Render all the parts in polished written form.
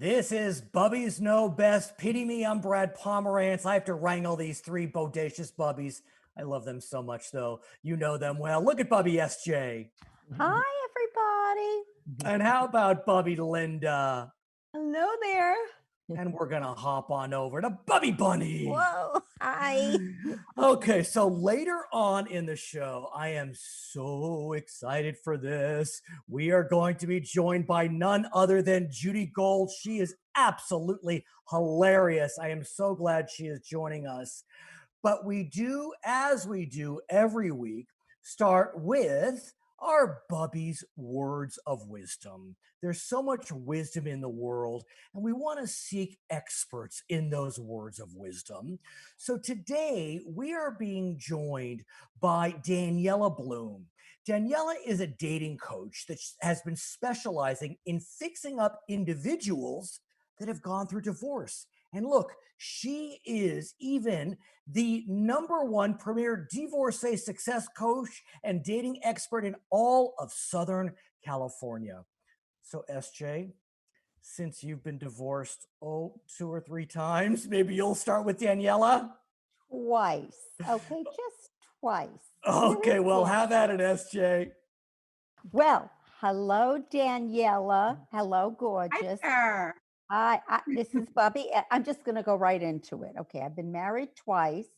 This is Bubbies Know Best. Pity me, I'm Brad Pomerance. I have to wrangle these three bodacious bubbies. I love them so much, though. You know them well. Look at Bubby SJ. Hi, everybody. And how about Bubby Linda? Hello there. And we're going to hop on over to Bubby Bunny. Whoa. Hi. Okay, so later on in the show, I am so excited for this. We are going to be joined by none other than Judy Gold. She is absolutely hilarious. I am so glad she is joining us. But we do, as we do every week, start with our Bubby's words of wisdom. There's so much wisdom in the world, and we want to seek experts in those words of wisdom. So today we are being joined by Daniella Bloom. Daniella is a dating coach that has been specializing in fixing up individuals that have gone through divorce. And look, she is even the #1 premier divorcee success coach and dating expert in all of Southern California. So, SJ, since you've been divorced, 2 or 3 times, maybe you'll start with Daniella? Twice. Okay, just twice. Okay, well, have at it, SJ. Well, hello, Daniella. Hello, gorgeous. Hi. This is Bubby. I'm just going to go right into it. Okay, I've been married twice.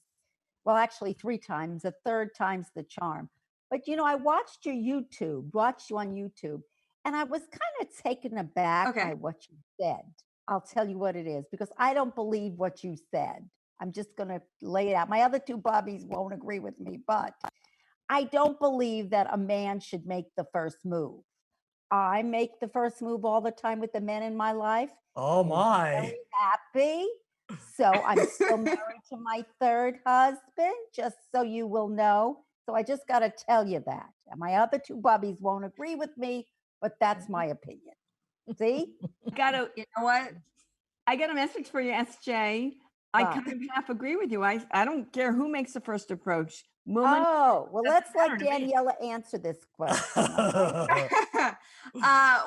Well, actually 3 times. The third time's the charm. But you know, I watched you on YouTube, and I was kind of taken aback by what you said. I'll tell you what it is, because I don't believe what you said. I'm just going to lay it out. My other 2 Bobbies won't agree with me, but I don't believe that a man should make the first move. I make the first move all the time with the men in my life. Oh my. Very happy. So I'm still married to my 3rd husband, just so you will know. So I just got to tell you that. And my other 2 Bubbies won't agree with me, but that's my opinion. See? You know what? I got a message for you, SJ. I kind of half agree with you. I don't care who makes the first approach. Well, let's let Daniella answer this question.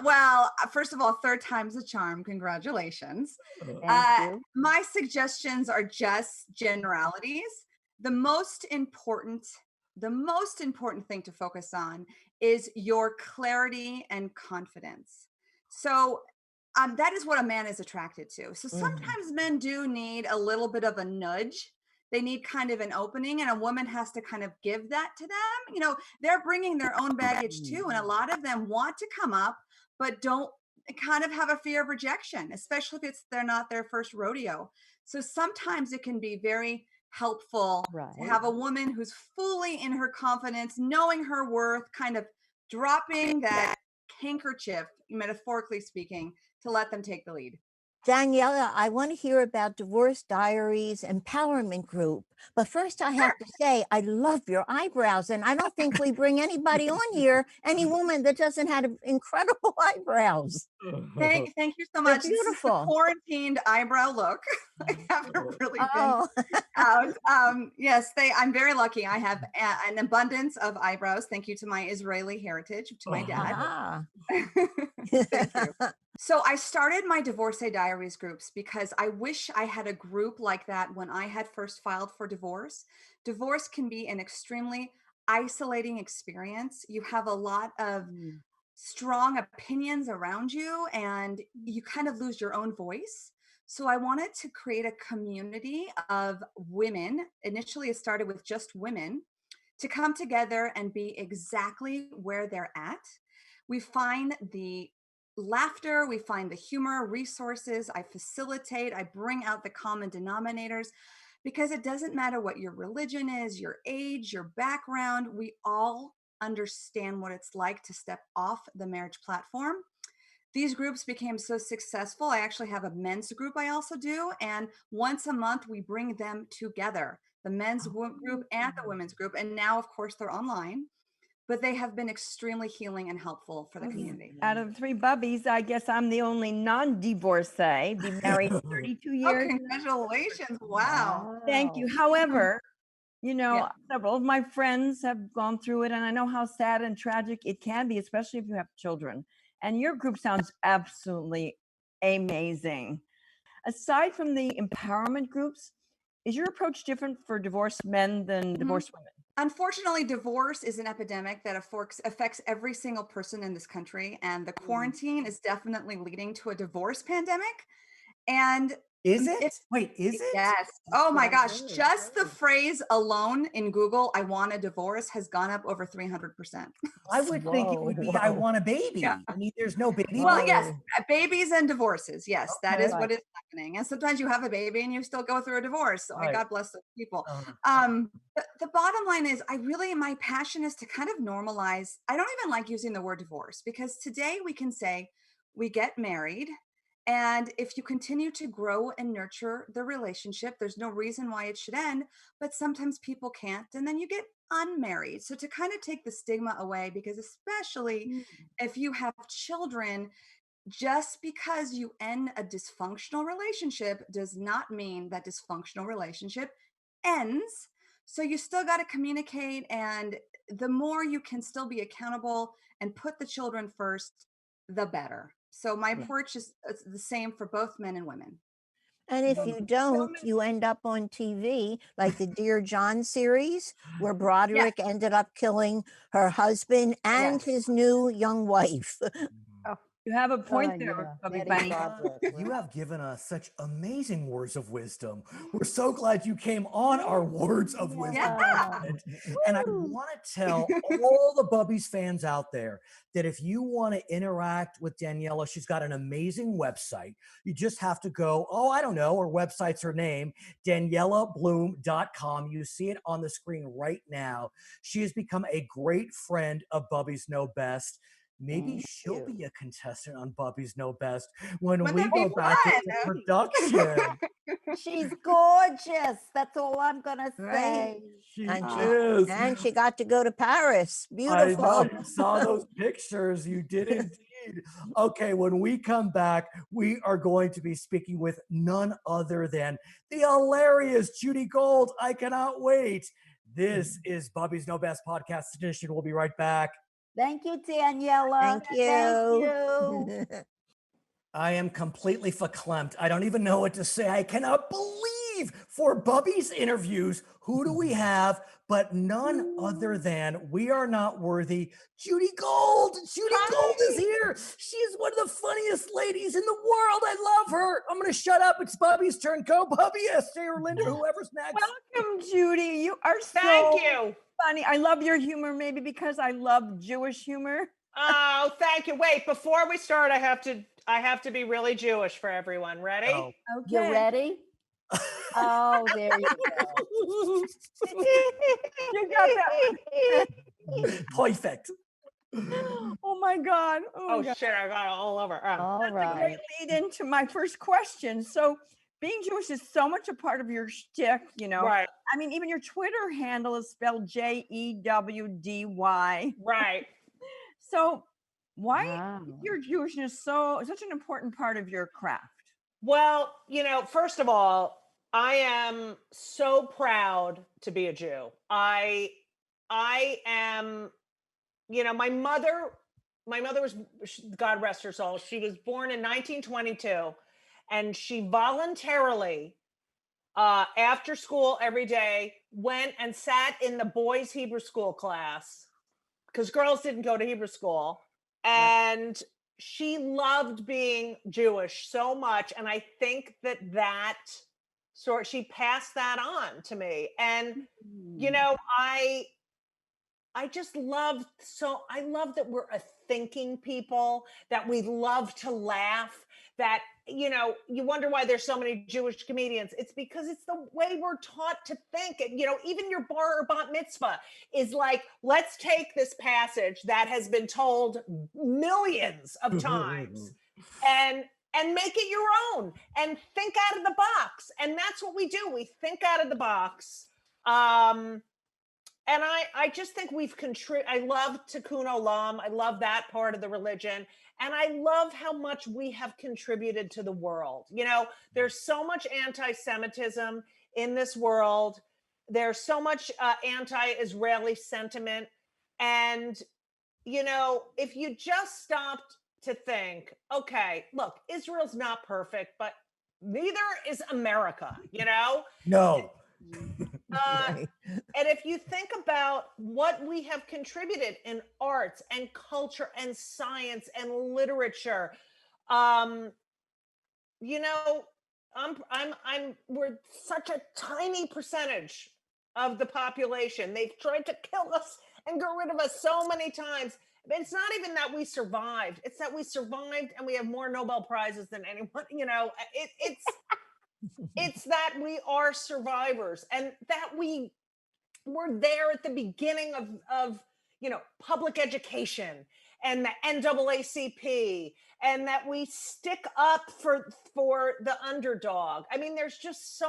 Well, first of all, 3rd time's a charm. Congratulations. Thank you. My suggestions are just generalities. The most important thing to focus on is your clarity and confidence. So that is what a man is attracted to. So sometimes men do need a little bit of a nudge. They need kind of an opening, and a woman has to kind of give that to them. You know, they're bringing their own baggage too. And a lot of them want to come up, but don't kind of have a fear of rejection, especially if they're not their first rodeo. So sometimes it can be very helpful to have a woman who's fully in her confidence, knowing her worth, kind of dropping that handkerchief, metaphorically speaking, to let them take the lead. Daniella, I want to hear about Divorce Diaries Empowerment Group. But first, I have to say, I love your eyebrows. And I don't think we bring anybody on here, any woman that doesn't have incredible eyebrows. Thank you so much. They're beautiful. This is the quarantined eyebrow look. I haven't really been out. Yes, I'm very lucky. I have an abundance of eyebrows. Thank you to my Israeli heritage, to my dad. Thank you. So I started my Divorcee Diaries groups because I wish I had a group like that when I had first filed for divorce. Divorce can be an extremely isolating experience. You have a lot of strong opinions around you, and you kind of lose your own voice. So I wanted to create a community of women. Initially, it started with just women to come together and be exactly where they're at. We find the laughter, we find the humor, resources, I facilitate, I bring out the common denominators, because it doesn't matter what your religion is, your age, your background, we all understand what it's like to step off the marriage platform. These groups became so successful. I actually have a men's group I also do, and once a month we bring them together, the men's group and the women's group, and now of course they're online. But they have been extremely healing and helpful for the community. Out of 3 Bubbies, I guess I'm the only non-divorcee. Been married 32 years. Oh, congratulations. Wow. Thank you. However, you know, several of my friends have gone through it, and I know how sad and tragic it can be, especially if you have children. And your group sounds absolutely Amazing. Aside from the empowerment groups, is your approach different for divorced men than divorced women? Unfortunately, divorce is an epidemic that affects every single person in this country. And the quarantine is definitely leading to a divorce pandemic. And Is it? Wait, is it? Yes. Oh my gosh. Just the phrase alone in Google, I want a divorce, has gone up over 300%. I would think it would be, I want a baby. Yeah. I mean, there's no baby. Well, yes, babies and divorces. Yes, that is Okay. what is happening. And sometimes you have a baby and you still go through a divorce. So Right. God bless those people. Uh-huh. The bottom line is, my passion is to kind of normalize. I don't even like using the word divorce, because today we can say we get married. And if you continue to grow and nurture the relationship, there's no reason why it should end. But sometimes people can't. And then you get unmarried. So to kind of take the stigma away, because especially if you have children, just because you end a dysfunctional relationship does not mean that dysfunctional relationship ends. So you still got to communicate. And the more you can still be accountable and put the children first, the better. So my approach is the same for both men and women. And if you don't, you end up on TV, like the Dear John series, where Broderick ended up killing her husband and his new young wife. You have a point there, Bubbies Bunny. You have given us such amazing words of wisdom. We're so glad you came on our words of wisdom. And I want to tell all the Bubbies fans out there that if you want to interact with Daniella, she's got an amazing website. You just have to go, I don't know, her website's her name, DanielaBloom.com. You see it on the screen right now. She has become a great friend of Bubbies Know Best. Maybe she'll be a contestant on Bubbies Know Best when we go back into production. She's gorgeous. That's all I'm gonna say. And she got to go to Paris. Beautiful. I saw those pictures. You did indeed. Okay, when we come back, we are going to be speaking with none other than the hilarious Judy Gold. I cannot wait. This is Bubbies Know Best Podcast Edition. We'll be right back. Thank you, Daniella. Thank you. Thank you. I am completely verklempt. I don't even know what to say. I cannot believe for Bubbies interviews, who do we have but none other than We Are Not Worthy, Judy Gold. Judy Gold is here. She is one of the funniest ladies in the world. I love her. I'm going to shut up. It's Bubby's turn. Go, Bubby. Esther or Linda, whoever's next. Welcome, Judy. You are so funny. I love your humor, maybe because I love Jewish humor. Oh, thank you. Wait, before we start, I have to be really Jewish for everyone. Ready? Oh, okay. You ready? Oh, there you go. You got that. Perfect. Oh my God. Oh shit, I got it all over. All right. A great lead into my first question. So being Jewish is so much a part of your shtick, you know. Right. I mean, even your Twitter handle is spelled Jewdy. Right. So why is your Jewishness such an important part of your craft? Well, first of all, I am so proud to be a Jew. I am, my mother was, God rest her soul, she was born in 1922, and she voluntarily, after school every day, went and sat in the boys' Hebrew school class, because girls didn't go to Hebrew school. And she loved being Jewish so much. And I think she passed that on to me. And, I just love that we're a thinking people, that we love to laugh, that, you wonder why there's so many Jewish comedians. It's because it's the way we're taught to think. Even your bar or bat mitzvah is like, let's take this passage that has been told millions of times and make it your own and think out of the box. And that's what we do. We think out of the box. And I just think we've I love Tikkun Olam. I love that part of the religion. And I love how much we have contributed to the world. There's so much anti-Semitism in this world. There's so much anti-Israeli sentiment. And, if you just stopped to think, okay, look, Israel's not perfect, but neither is America, you know? No. Right. And if you think about what we have contributed in arts and culture and science and literature, you know, we're such a tiny percentage of the population. They've tried to kill us and get rid of us so many times. But it's not even that we survived. It's that we survived and we have more Nobel Prizes than anyone, you know, it's that we are survivors and that we were there at the beginning of you know, public education and the NAACP, and that we stick up for the underdog. I mean, there's just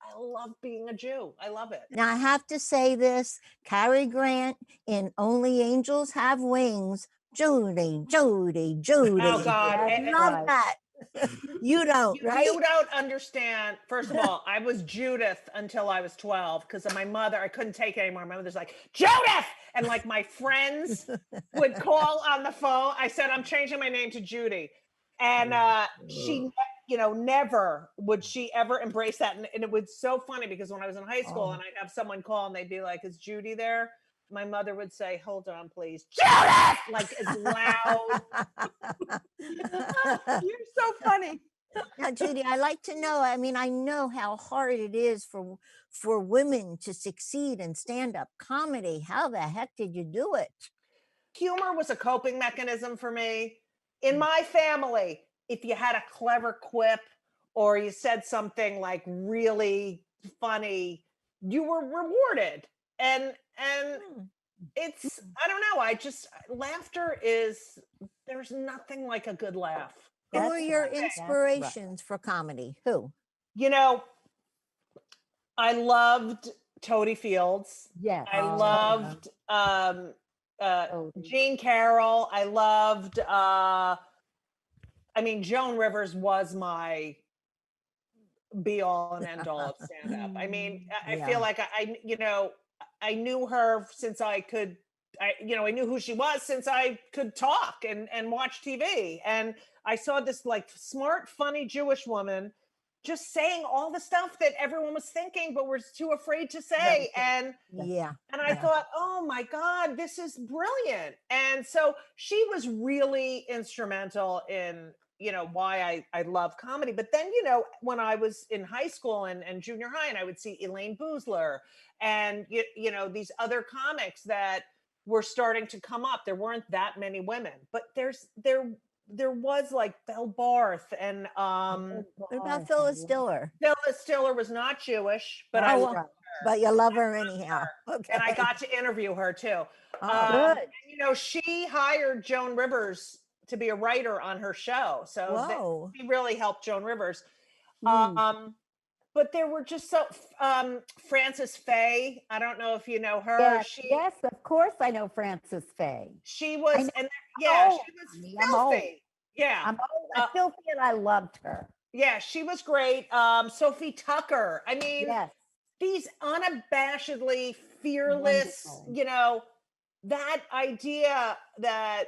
I love being a Jew. I love it. Now I have to say this, Cary Grant in Only Angels Have Wings, Judy, Judy, Judy. Oh God, I love that. You don't, right? You don't understand. First of all, I was Judith until I was 12 because of my mother. I couldn't take it anymore. My mother's like, Judith! And like my friends would call on the phone. I said, I'm changing my name to Judy. And she, you know, never would she ever embrace that. And it was so funny because when I was in high school and I'd have someone call and they'd be like, is Judy there? My mother would say, hold on, please. Judith! Like as loud. You're so funny. Now, Judy, I like to know, I mean, I know how hard it is for women to succeed in stand-up comedy. How the heck did you do it? Humor was a coping mechanism for me. In my family, if you had a clever quip or you said something like really funny, you were rewarded. And it's, I don't know, laughter is, there's nothing like a good laugh. Who are your inspirations for comedy? Who? You know, I loved Toady Fields. Yes. I loved Gene Carroll. I loved Joan Rivers was my be all and end all of stand up. I mean, I feel like I knew her since I knew who she was since I could talk and watch TV. And I saw this like smart, funny Jewish woman just saying all the stuff that everyone was thinking, but was too afraid to say. And I thought, oh my God, this is brilliant. And so she was really instrumental in, you know, why I love comedy. But then, you know, when I was in high school and junior high, and I would see Elaine Boozler and, you know, these other comics that were starting to come up. There weren't that many women, but there was like Belle Barth and what about Phyllis Diller? Phyllis Diller was not Jewish, but but you love her anyhow. Okay. And I got to interview her too. Good. And, you know, she hired Joan Rivers to be a writer on her show, so she really helped Joan Rivers. But there were just Frances Faye. I don't know if you know her. Yes, of course I know Frances Faye. She was, she was filthy. Yeah, I'm old, filthy, and I loved her. Yeah, she was great. Sophie Tucker. I mean, these unabashedly fearless. Wonderful. You know, that idea that,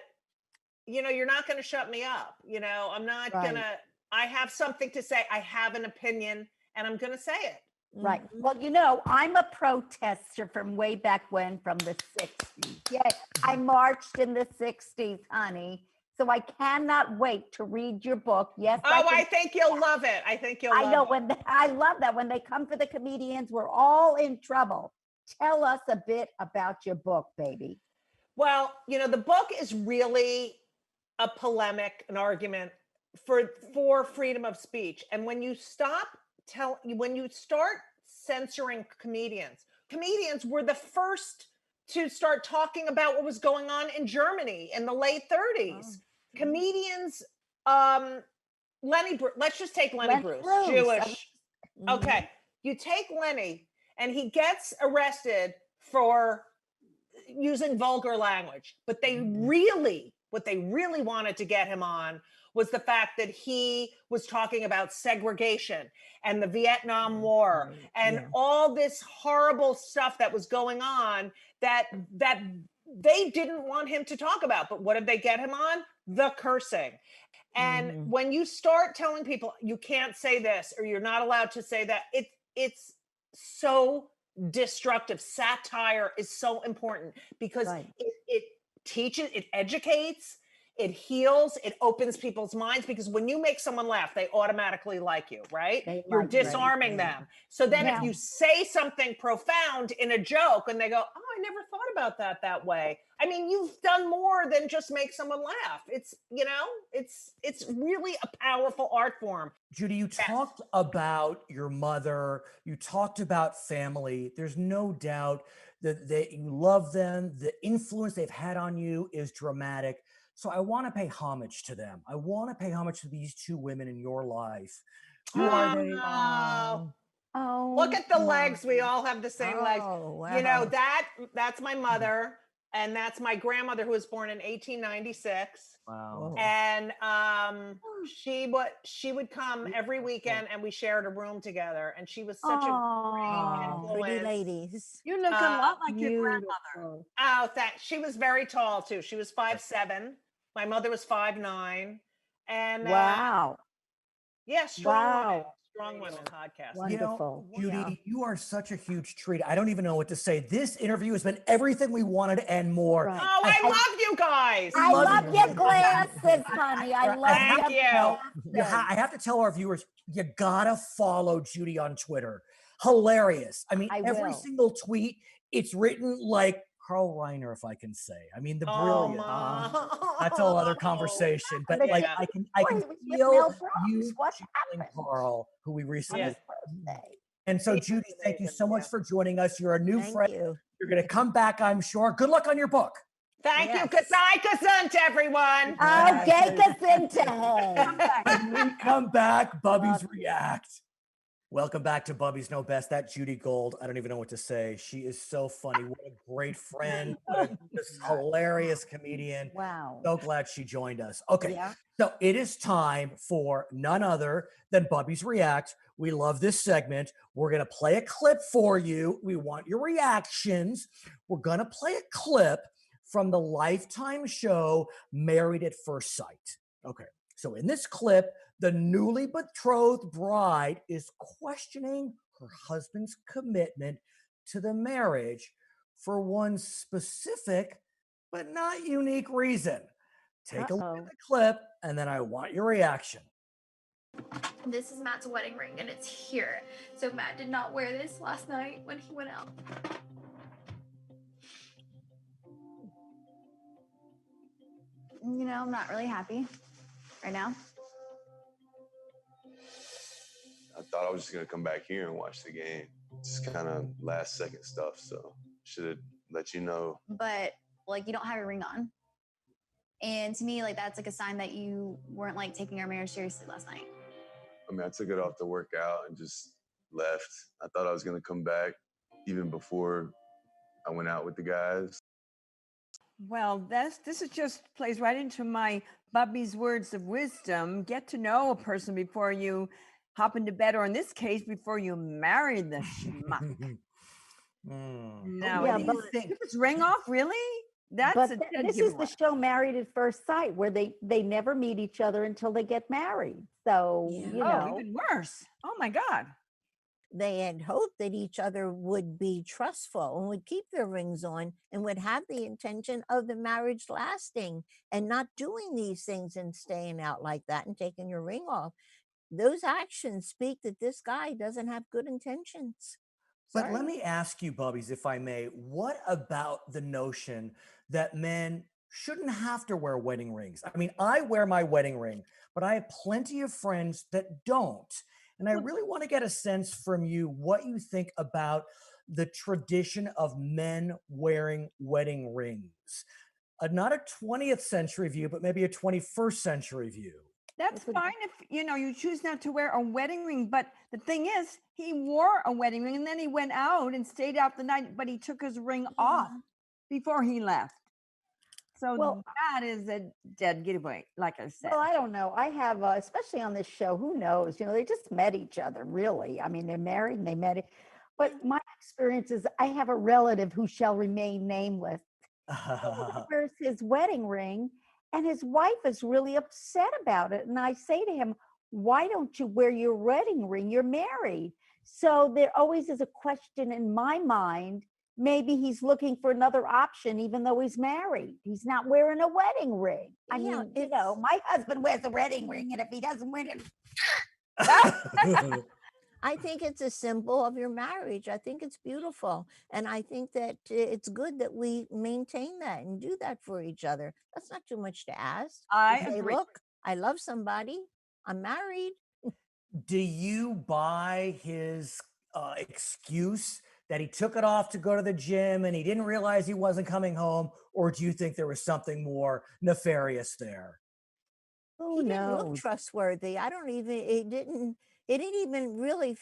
you know, you're not going to shut me up. You know, I'm not gonna. I have something to say. I have an opinion. And I'm going to say it. Right. Well, you know, I'm a protester from way back when, from the 60s. Yeah, I marched in the 60s, honey. So I cannot wait to read your book. Yes. I think you'll love it. I think you'll love it. I love that. When they come for the comedians, we're all in trouble. Tell us a bit about your book, baby. Well, you know, the book is really a polemic, an argument for freedom of speech. And when you when you start censoring comedians were the first to start talking about what was going on in Germany in the late 30s. Comedians, let's just take Lenny Bruce, Jewish. Okay, you take Lenny and he gets arrested for using vulgar language, but what they really wanted to get him on was the fact that he was talking about segregation and the Vietnam War and all this horrible stuff that was going on that they didn't want him to talk about. But what did they get him on? the cursing. And when you start telling people you can't say this or you're not allowed to say that, it's so destructive. Satire is so important because it teaches, it educates, it heals, it opens people's minds, because when you make someone laugh, they automatically like you, right? You're disarming them. So then if you say something profound in a joke and they go, oh, I never thought about that way. I mean, you've done more than just make someone laugh. It's, you know, it's really a powerful art form. Judy, you talked about your mother, you talked about family. There's no doubt that you love them. The influence they've had on you is dramatic. So I want to pay homage to them. I want to pay homage to these two women in your life. Who are they? Oh, look at the legs. We all have the same legs. Wow. You know, that's my mother, and that's my grandmother, who was born in 1896. Wow. And she would come every weekend, and we shared a room together, and she was such a great influence. Pretty ladies. You look a lot like your grandmother. Oh, she was very tall too. She was 5'7". My mother was 5'9". And yeah, strong women podcast. Wonderful. You know, Judy, you are such a huge treat. I don't even know what to say. This interview has been everything we wanted and more. Right. Oh, I love you guys. I love your glasses, honey. I love your glasses. I have to tell our viewers, you gotta follow Judy on Twitter. Hilarious. I mean, every single tweet, it's written like Carl Reiner, if I can say. I mean, the brilliance. That's a whole other conversation. But like, I can feel you channeling Carl, who we recently. And so, Judy, thank you so much for joining us. You're a new friend. You're going to come back, I'm sure. Good luck on your book. Thank you. Kasai Kasant, everyone. Okay, Kasinte. When we come back, Bubbies React. Welcome back to Bubbies Know Best. That Judy Gold, I don't even know what to say. She is so funny. What a great friend. What a just hilarious comedian. Wow. So glad she joined us. Okay, so it is time for none other than Bubbies React. We love this segment. We're going to play a clip for you. We want your reactions. We're going to play a clip from the Lifetime show Married at First Sight. Okay, so in this clip, the newly betrothed bride is questioning her husband's commitment to the marriage for one specific but not unique reason. Take a look at the clip, and then I want your reaction. This is Matt's wedding ring, and it's here. So Matt did not wear this last night when he went out. You know, I'm not really happy right now. I thought I was just gonna come back here and watch the game. It's kind of last second stuff, so should have let you know. But like, you don't have your ring on, and to me, like, that's like a sign that you weren't like taking our marriage seriously last night. I mean, I took it off the workout and just left. I thought I was gonna come back even before I went out with the guys. Well, this is just plays right into my Bubby's words of wisdom. Get to know a person before you hop into bed, or in this case, before you marry the schmuck. No, Yeah, do but- you think this ring off? Really? That's But a th- dead this is giveaway. the show Married at First Sight, where they never meet each other until they get married. So, you know. even worse. Oh my God. They had hoped that each other would be trustful and would keep their rings on and would have the intention of the marriage lasting and not doing these things and staying out like that and taking your ring off. Those actions speak that this guy doesn't have good intentions. But let me ask you, Bubbies, if I may, what about the notion that men shouldn't have to wear wedding rings? I mean, I wear my wedding ring, but I have plenty of friends that don't. And I really want to get a sense from you what you think about the tradition of men wearing wedding rings. Not a 20th century view, but maybe a 21st century view. That's fine if you choose not to wear a wedding ring, but the thing is, he wore a wedding ring and then he went out and stayed out the night, but he took his ring off before he left. So that is a dead giveaway, like I said. Well, I don't know. I have, especially on this show, who knows? They just met each other, really. I mean, they're married and they met. But my experience is I have a relative who shall remain nameless. He wears his wedding ring, And his wife is really upset about it. And I say to him, why don't you wear your wedding ring? You're married. So there always is a question in my mind. Maybe he's looking for another option, even though he's married. He's not wearing a wedding ring. I Yeah, mean, you know, my husband wears a wedding ring, and if he doesn't wear it, I think it's a symbol of your marriage. I think it's beautiful. And I think that it's good that we maintain that and do that for each other. That's not too much to ask. I To say, agree. look, I love somebody. I'm married. Do you buy his excuse that he took it off to go to the gym and he didn't realize he wasn't coming home? Or do you think there was something more nefarious there? who He didn't look knows? trustworthy. I don't even, it didn't even really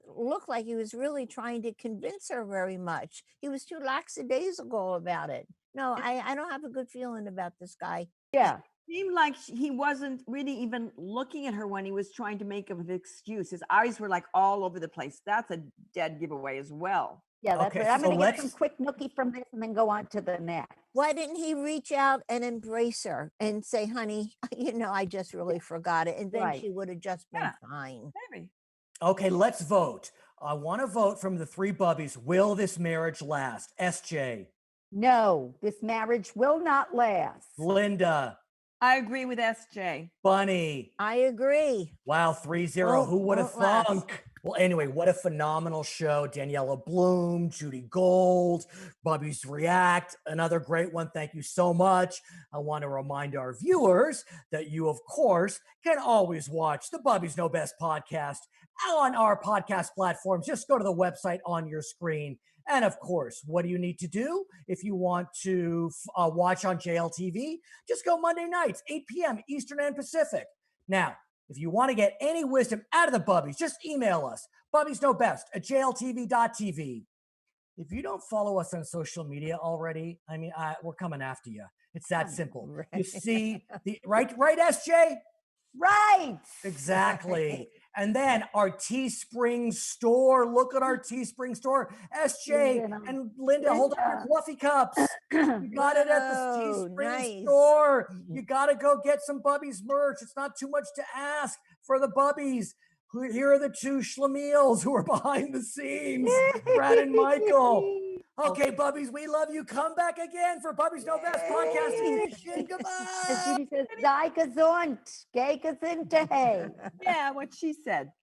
look like he was really trying to convince her very much. He was too lackadaisical about it. No, I don't have a good feeling about this guy. Yeah. Seemed like he wasn't really even looking at her when he was trying to make an excuse. His eyes were like all over the place. That's a dead giveaway as well. Yeah, that's Okay, right. I'm so going to get some let's- quick nookie from this and then go on to the next. Why didn't he reach out and embrace her and say, honey, I just really forgot it. And then Right. she would have just been Yeah. fine. Maybe. Okay, let's vote. I want to vote from the three Bubbies. Will this marriage last? SJ, No, this marriage will not last. Linda, I agree with SJ. Bunny. I agree. Wow, 3-0. Who would have Won't last. thunk? Well, anyway, what a phenomenal show. Daniella Bloom, Judy Gold, Bubbies React, another great one. Thank you so much. I want to remind our viewers that you, of course, can always watch the Bubbies Know Best podcast on our podcast platforms. Just go to the website on your screen. And of course, what do you need to do if you want to watch on JLTV? Just go Monday nights, 8 p.m. Eastern and Pacific. Now, if you want to get any wisdom out of the Bubbies, just email us, bubbiesknowbest@jltv.tv. If you don't follow us on social media already, I mean, we're coming after you. It's that simple. You Right. see the right, SJ? Right. Exactly. And then our Teespring store. Look at our Teespring store. SJ Linda, and Linda, hold up your Linda. fluffy cups. You got it at the Whoa, Teespring nice. store. You got to go get some Bubbies merch. It's not too much to ask for the Bubbies. Here are the two schlemiels who are behind the scenes, Brad and Michael. Okay, Bubbies, we love you. Come back again for Bubbies Know Best podcast edition. As Goodbye. Judy says, sei gesund, geh gesund, hey. Yeah, what she said.